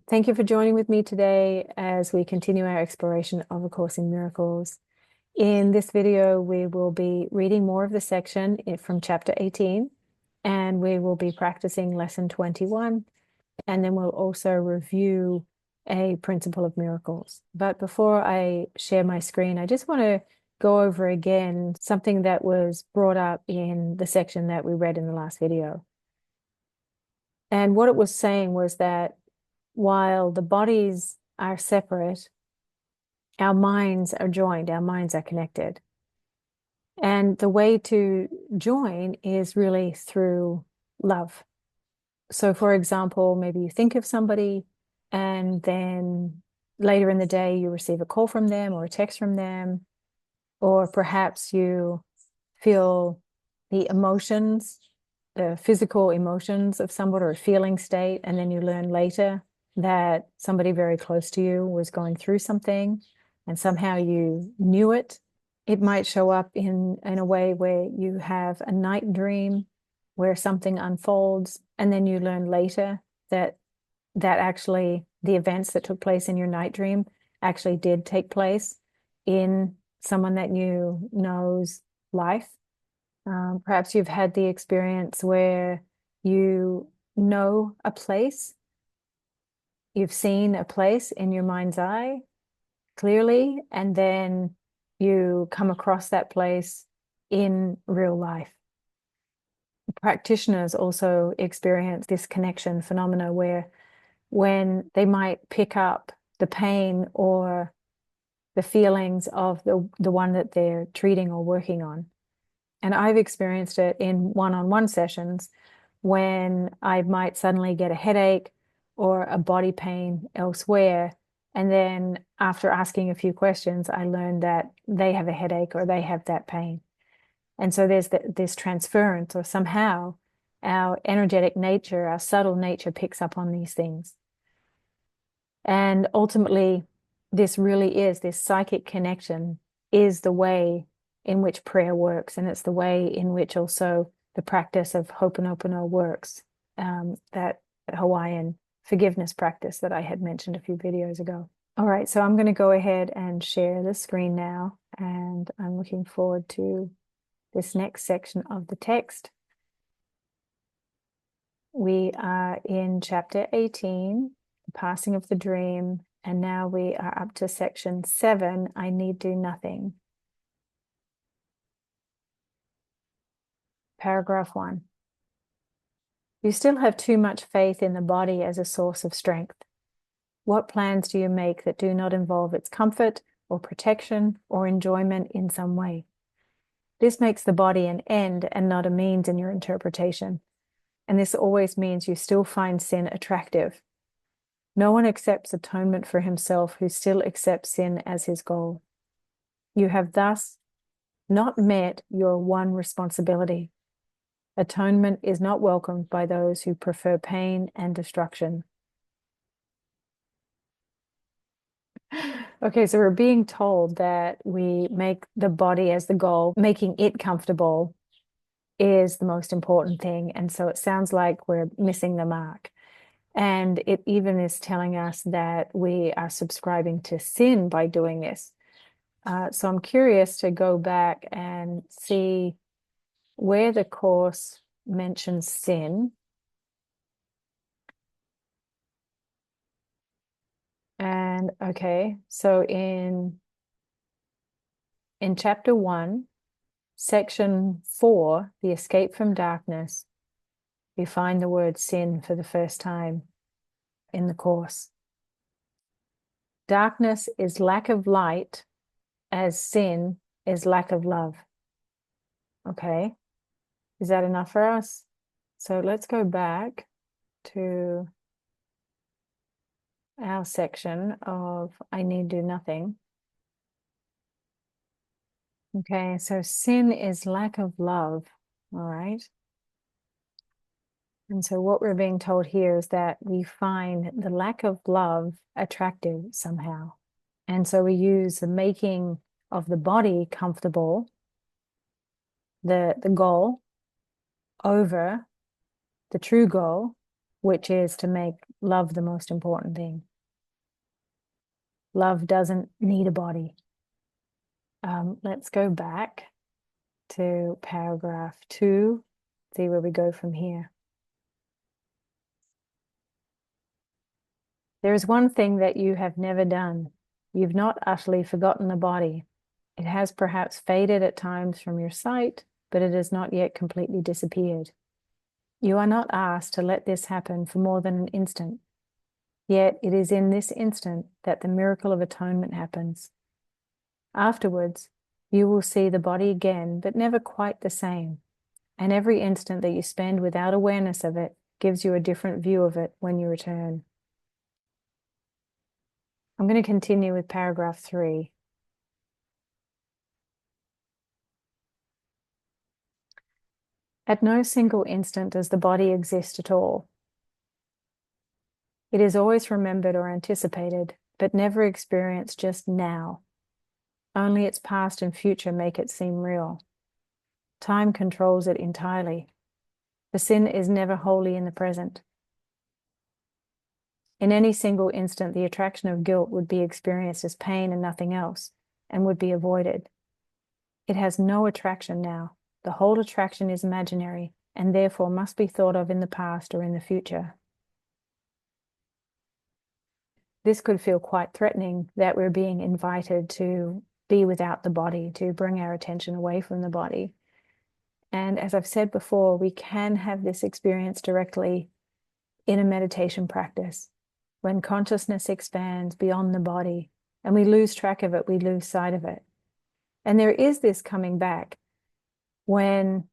Thank you for joining with me today as we continue our exploration of A Course in Miracles. In this video, we will be reading more of the section from chapter 18, and we will be practicing lesson 21, and then we'll also review a principle of miracles. But before I share my screen, I just want to go over again something that was brought up in the section that we read in the last video. And what it was saying was that while the bodies are separate, our minds are joined, our minds are connected. And the way to join is really through love. So, for example, maybe you think of somebody and then later in the day you receive a call from them or a text from them, or perhaps you feel the emotions, the physical emotions of somebody or a feeling state, and then you learn later that somebody very close to you was going through something and somehow you knew it. It might show up in a way where you have a night dream where something unfolds, and then you learn later that actually the events that took place in your night dream actually did take place in someone that you know's life. Perhaps you've had the experience where you know a place, you've seen a place in your mind's eye clearly, and then you come across that place in real life. Practitioners also experience this connection phenomena where when they might pick up the pain or the feelings of the one that they're treating or working on. And I've experienced it in one-on-one sessions when I might suddenly get a headache or a body pain elsewhere. And then after asking a few questions, I learned that they have a headache or they have that pain. And so there's this transference, or somehow our energetic nature, our subtle nature picks up on these things. And ultimately, this psychic connection is the way in which prayer works. And it's the way in which also the practice of Ho'oponopono works, that Hawaiian forgiveness practice that I had mentioned a few videos ago. All right, so I'm going to go ahead and share the screen now, and I'm looking forward to this next section of the text. We are in chapter 18, the passing of the dream, and now we are up to section 7, I need do nothing. Paragraph 1. You still have too much faith in the body as a source of strength. What plans do you make that do not involve its comfort or protection or enjoyment in some way? This makes the body an end and not a means in your interpretation. And this always means you still find sin attractive. No one accepts atonement for himself who still accepts sin as his goal. You have thus not met your one responsibility. Atonement is not welcomed by those who prefer pain and destruction. Okay, so we're being told that we make the body as the goal, making it comfortable is the most important thing. And so it sounds like we're missing the mark. And it even is telling us that we are subscribing to sin by doing this. So I'm curious to go back and see where the Course mentions sin. And okay, so in chapter 1, section 4, the escape from darkness, we find the word sin for the first time in the Course. Darkness is lack of light, as sin is lack of love. Okay, is that enough for us? So let's go back to our section of I need do nothing. Okay, so sin is lack of love, all right? And so what we're being told here is that we find the lack of love attractive somehow. And so we use the making of the body comfortable, the goal, over the true goal, which is to make love the most important thing. Love doesn't need a body. Let's go back to paragraph 2, see where we go from here. There is one thing that you have never done. You've not utterly forgotten the body. It has perhaps faded at times from your sight, but it has not yet completely disappeared. You are not asked to let this happen for more than an instant. Yet it is in this instant that the miracle of atonement happens. Afterwards, you will see the body again, but never quite the same. And every instant that you spend without awareness of it gives you a different view of it when you return. I'm going to continue with paragraph 3. At no single instant does the body exist at all. It is always remembered or anticipated, but never experienced just now. Only its past and future make it seem real. Time controls it entirely. The sin is never wholly in the present. In any single instant, the attraction of guilt would be experienced as pain and nothing else, and would be avoided. It has no attraction now. The whole attraction is imaginary, and therefore must be thought of in the past or in the future. This could feel quite threatening, that we're being invited to be without the body, to bring our attention away from the body. And as I've said before, we can have this experience directly in a meditation practice. When consciousness expands beyond the body and we lose track of it, we lose sight of it. And there is this coming back when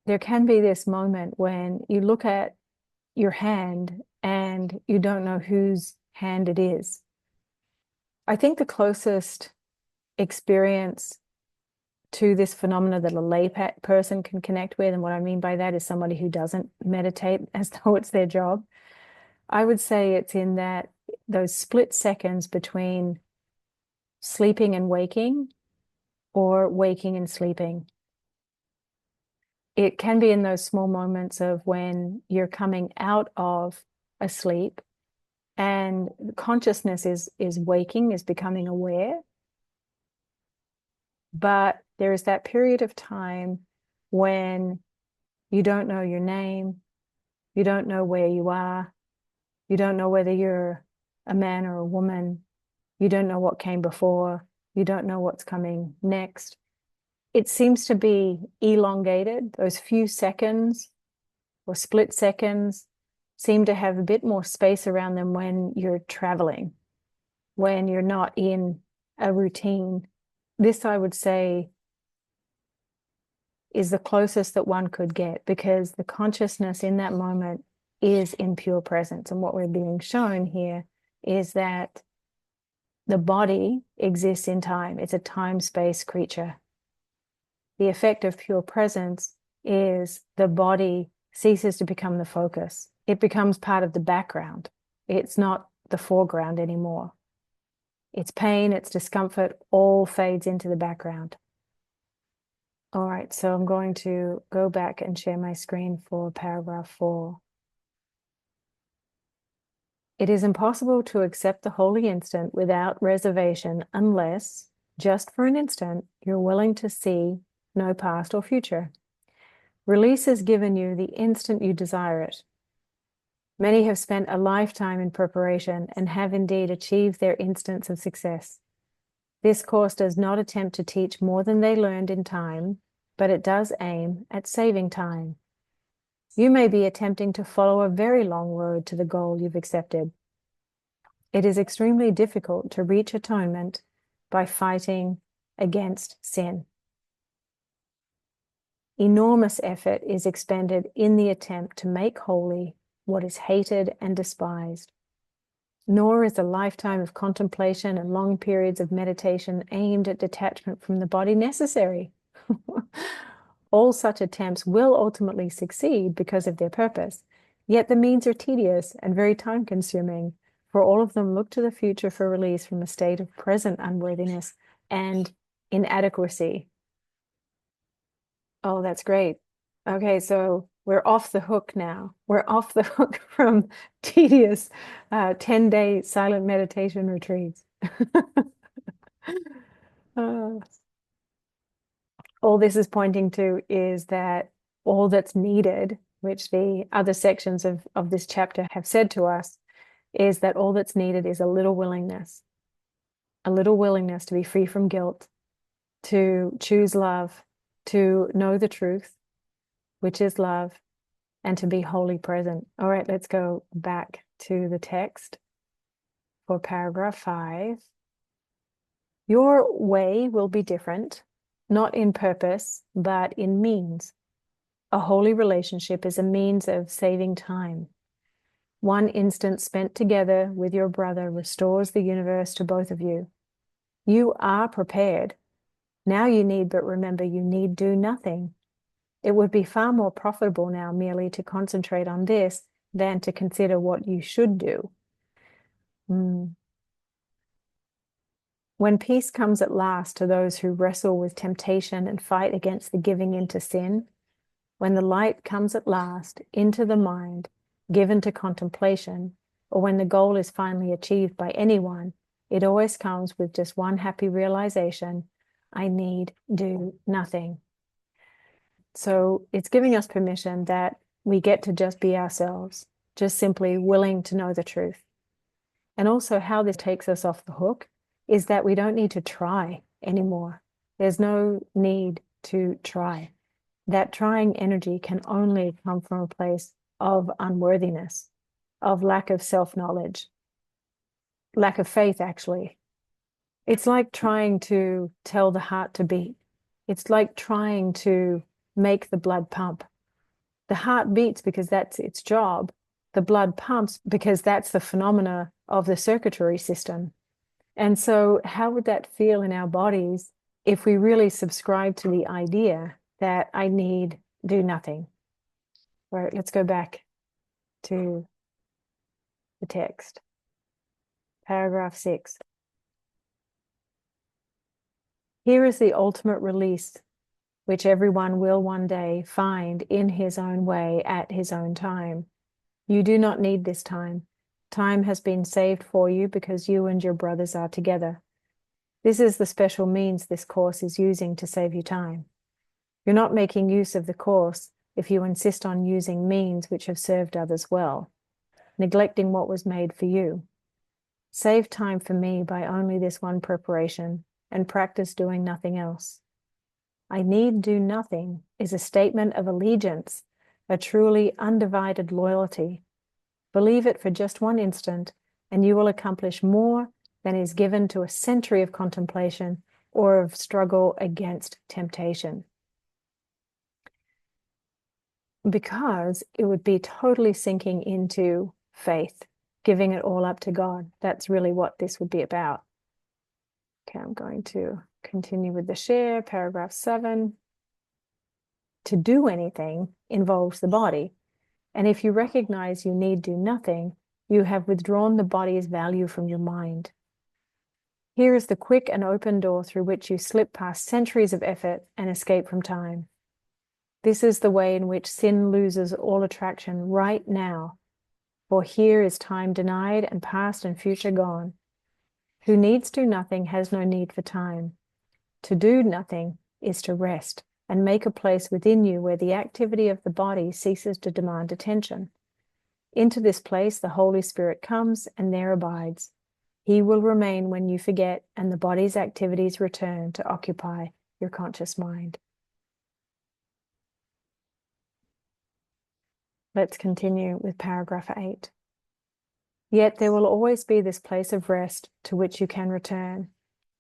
there can be this moment when you look at your hand and you don't know whose hand it is. I think the closest experience to this phenomena that a lay person can connect with, and what I mean by that is somebody who doesn't meditate as though it's their job. I would say it's in that those split seconds between sleeping and waking, or waking and sleeping. It can be in those small moments of when you're coming out of a sleep and consciousness is waking, is becoming aware. But there is that period of time when you don't know your name, you don't know where you are, you don't know whether you're a man or a woman, you don't know what came before, you don't know what's coming next. It seems to be elongated. Those few seconds or split seconds seem to have a bit more space around them when you're traveling, when you're not in a routine. This, I would say, is the closest that one could get, because the consciousness in that moment is in pure presence. And what we're being shown here is that the body exists in time. It's a time-space creature. The effect of pure presence is the body ceases to become the focus. It becomes part of the background. It's not the foreground anymore. Its pain, its discomfort, all fades into the background. All right, so I'm going to go back and share my screen for paragraph 4. It is impossible to accept the holy instant without reservation unless, just for an instant, you're willing to see no past or future. Release is given you the instant you desire it. Many have spent a lifetime in preparation and have indeed achieved their instance of success. This course does not attempt to teach more than they learned in time, but it does aim at saving time. You may be attempting to follow a very long road to the goal you've accepted. It is extremely difficult to reach atonement by fighting against sin. Enormous effort is expended in the attempt to make holy what is hated and despised. Nor is a lifetime of contemplation and long periods of meditation aimed at detachment from the body necessary. All such attempts will ultimately succeed because of their purpose, yet the means are tedious and very time-consuming, for all of them look to the future for release from a state of present unworthiness and inadequacy. Oh, that's great. Okay, so We're off the hook now. We're off the hook from tedious 10-day silent meditation retreats. All this is pointing to is that all that's needed, which the other sections of this chapter have said to us, is that all that's needed is a little willingness to be free from guilt, to choose love, to know the truth, which is love, and to be wholly present. All right, let's go back to the text for paragraph 5. Your way will be different, not in purpose, but in means. A holy relationship is a means of saving time. One instant spent together with your brother restores the universe to both of you. You are prepared. Now you need but remember you need do nothing. It would be far more profitable now merely to concentrate on this than to consider what you should do. When peace comes at last to those who wrestle with temptation and fight against the giving into sin, when the light comes at last into the mind, given to contemplation, or when the goal is finally achieved by anyone, it always comes with just one happy realization: I need do nothing. So it's giving us permission that we get to just be ourselves, just simply willing to know the truth. And also how this takes us off the hook is that we don't need to try anymore. There's no need to try. That trying energy can only come from a place of unworthiness, of lack of self-knowledge, lack of faith, actually. It's like trying to tell the heart to beat. It's like trying to make the blood pump. The heart beats because that's its job. The blood pumps because that's the phenomena of the circulatory system. And so how would that feel in our bodies if we really subscribe to the idea that I need do nothing? All right, let's go back to the text. Paragraph 6. Here is the ultimate release, which everyone will one day find in his own way at his own time. You do not need this time. Time has been saved for you because you and your brothers are together. This is the special means this course is using to save you time. You're not making use of the course if you insist on using means which have served others well, neglecting what was made for you. Save time for me by only this one preparation and practice doing nothing else. I need do nothing is a statement of allegiance, a truly undivided loyalty. Believe it for just one instant, and you will accomplish more than is given to a century of contemplation or of struggle against temptation. Because it would be totally sinking into faith, giving it all up to God. That's really what this would be about. Okay, I'm going to continue with the share, paragraph 7. To do anything involves the body. And if you recognize you need do nothing, you have withdrawn the body's value from your mind. Here is the quick and open door through which you slip past centuries of effort and escape from time. This is the way in which sin loses all attraction right now, for here is time denied and past and future gone. Who needs do nothing has no need for time. To do nothing is to rest and make a place within you where the activity of the body ceases to demand attention. Into this place the Holy Spirit comes and there abides. He will remain when you forget and the body's activities return to occupy your conscious mind. Let's continue with paragraph 8. Yet there will always be this place of rest to which you can return,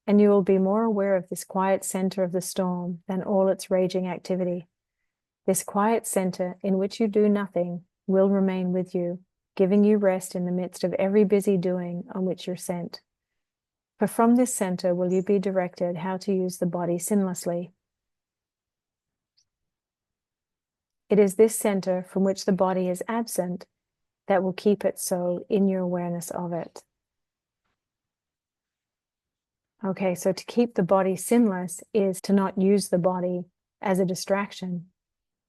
and you will be more aware of this quiet center of the storm than all its raging activity. This quiet center in which you do nothing will remain with you, giving you rest in the midst of every busy doing on which you're sent. For from this center will you be directed how to use the body sinlessly. It is this center from which the body is absent that will keep it so in your awareness of it. Okay, so to keep the body sinless is to not use the body as a distraction.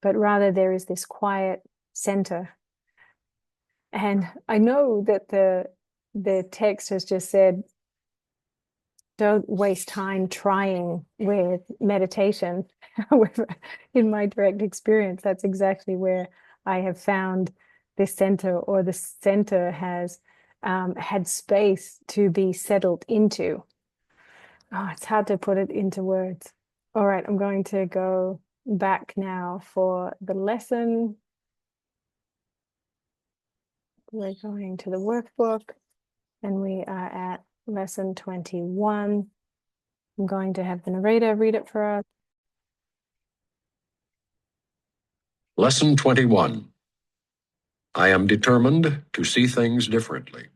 but rather there is this quiet center. And I know that the text has just said, don't waste time trying with meditation. However, in my direct experience, that's exactly where I have found this center, or the center has had space to be settled into. Oh, it's hard to put it into words. All right, I'm going to go back now for the lesson. We're going to the workbook, and we are at lesson 21. I'm going to have the narrator read it for us. Lesson 21. I am determined to see things differently.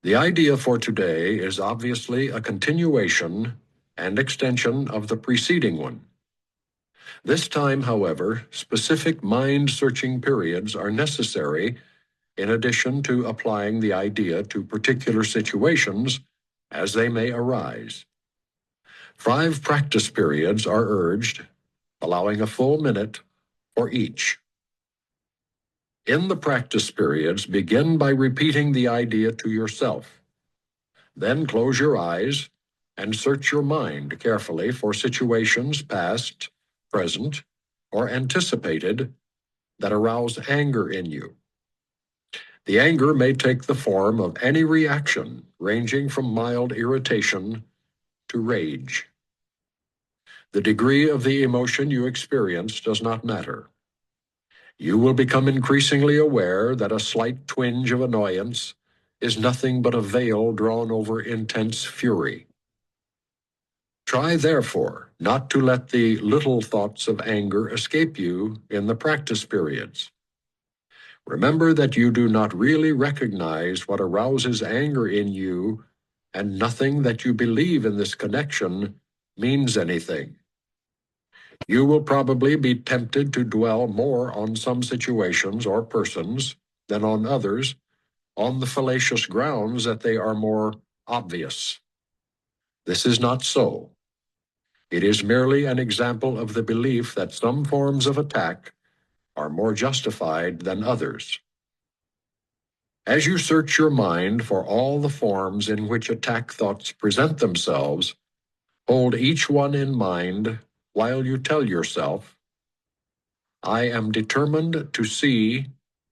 The idea for today is obviously a continuation and extension of the preceding one. This time, however, specific mind-searching periods are necessary in addition to applying the idea to particular situations as they may arise. 5 practice periods are urged, allowing a full minute for each. In the practice periods, begin by repeating the idea to yourself. Then close your eyes and search your mind carefully for situations past, present, or anticipated that arouse anger in you. The anger may take the form of any reaction, ranging from mild irritation to rage. The degree of the emotion you experience does not matter. You will become increasingly aware that a slight twinge of annoyance is nothing but a veil drawn over intense fury. Try, therefore, not to let the little thoughts of anger escape you in the practice periods. Remember that you do not really recognize what arouses anger in you, and nothing that you believe in this connection means anything. You will probably be tempted to dwell more on some situations or persons than on others, on the fallacious grounds that they are more obvious. This is not so. It is merely an example of the belief that some forms of attack are more justified than others. As you search your mind for all the forms in which attack thoughts present themselves, hold each one in mind while you tell yourself, I am determined to see,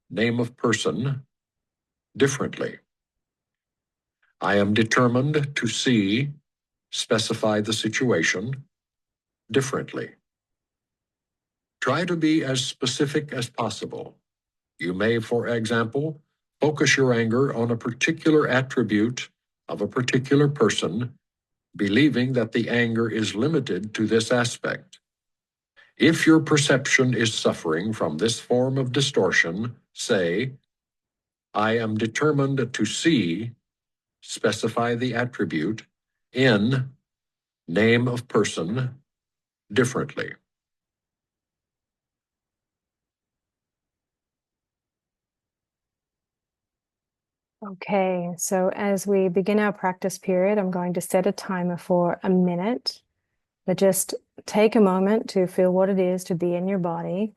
name of person, differently. I am determined to see, specify the situation, differently. Try to be as specific as possible. You may, for example, focus your anger on a particular attribute of a particular person, believing that the anger is limited to this aspect. If your perception is suffering from this form of distortion, say, I am determined to see, specify the attribute, in, name of person, differently. Okay, so as we begin our practice period, I'm going to set a timer for a minute, but just take a moment to feel what it is to be in your body,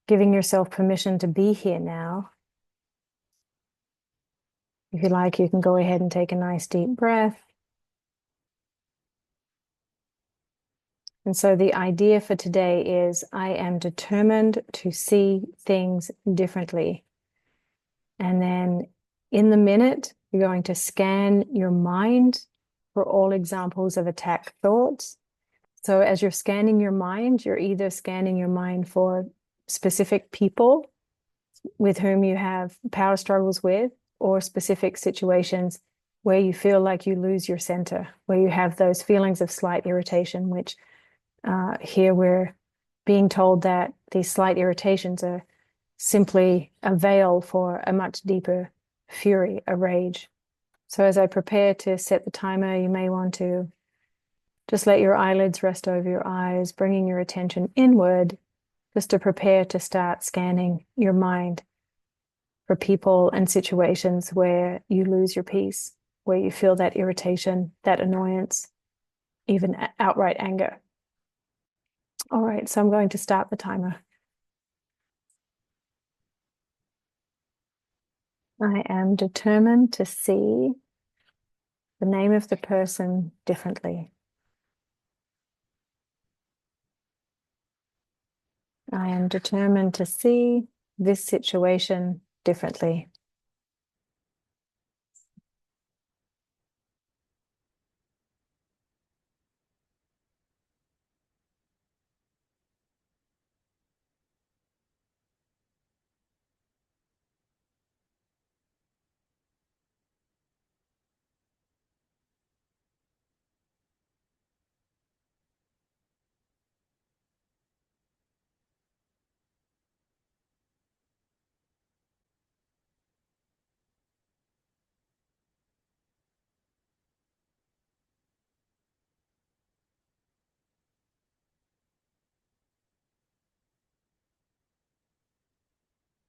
giving yourself permission to be here now. If you like, you can go ahead and take a nice deep breath. And so the idea for today is I am determined to see things differently. And then in the minute, you're going to scan your mind for all examples of attack thoughts. So as you're scanning your mind, you're either scanning your mind for specific people with whom you have power struggles with, or specific situations where you feel like you lose your center, where you have those feelings of slight irritation, which here we're being told that these slight irritations are simply a veil for a much deeper fury, a rage. So as I prepare to set the timer, you may want to just let your eyelids rest over your eyes, bringing your attention inward, just to prepare to start scanning your mind for people and situations where you lose your peace, where you feel that irritation, that annoyance, even outright anger. All right, so I'm going to start the timer. I am determined to see the name of the person differently. I am determined to see this situation differently.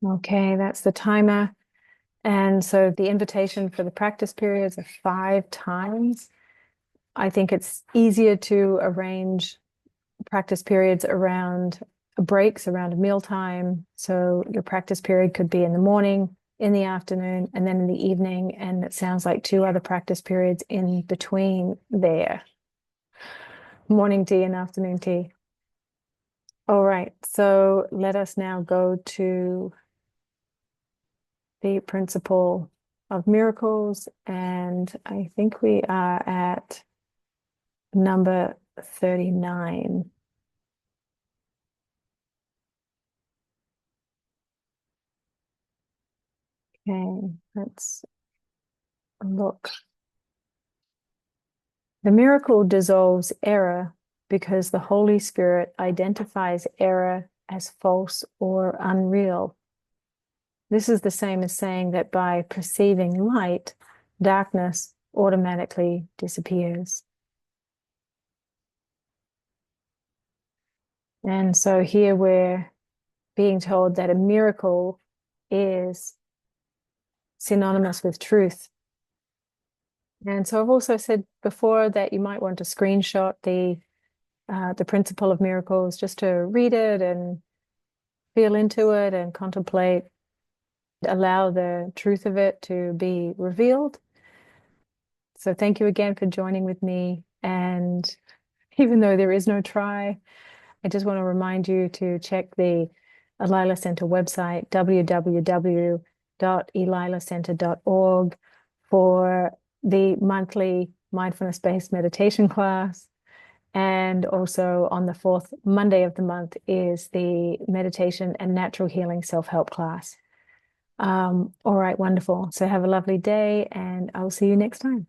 Okay, that's the timer. And so the invitation for the practice periods are 5 times. I think it's easier to arrange practice periods around breaks, around a mealtime. So your practice period could be in the morning, in the afternoon, and then in the evening. And it sounds like 2 other practice periods in between there. Morning tea and afternoon tea. All right, so let us now go to the principle of miracles. And I think we are at number 39. Okay, let's look. The miracle dissolves error because the Holy Spirit identifies error as false or unreal. This is the same as saying that by perceiving light, darkness automatically disappears. And so here we're being told that a miracle is synonymous with truth. And so I've also said before that you might want to screenshot the principle of miracles just to read it and feel into it and contemplate, allow the truth of it to be revealed. So thank you again for joining with me. And even though there is no try, I just want to remind you to check the Elila Center website, www.elilacenter.org, for the monthly mindfulness-based meditation class. And also on the 4th Monday of the month is the meditation and natural healing self-help class. All right, wonderful. So have a lovely day, and I'll see you next time.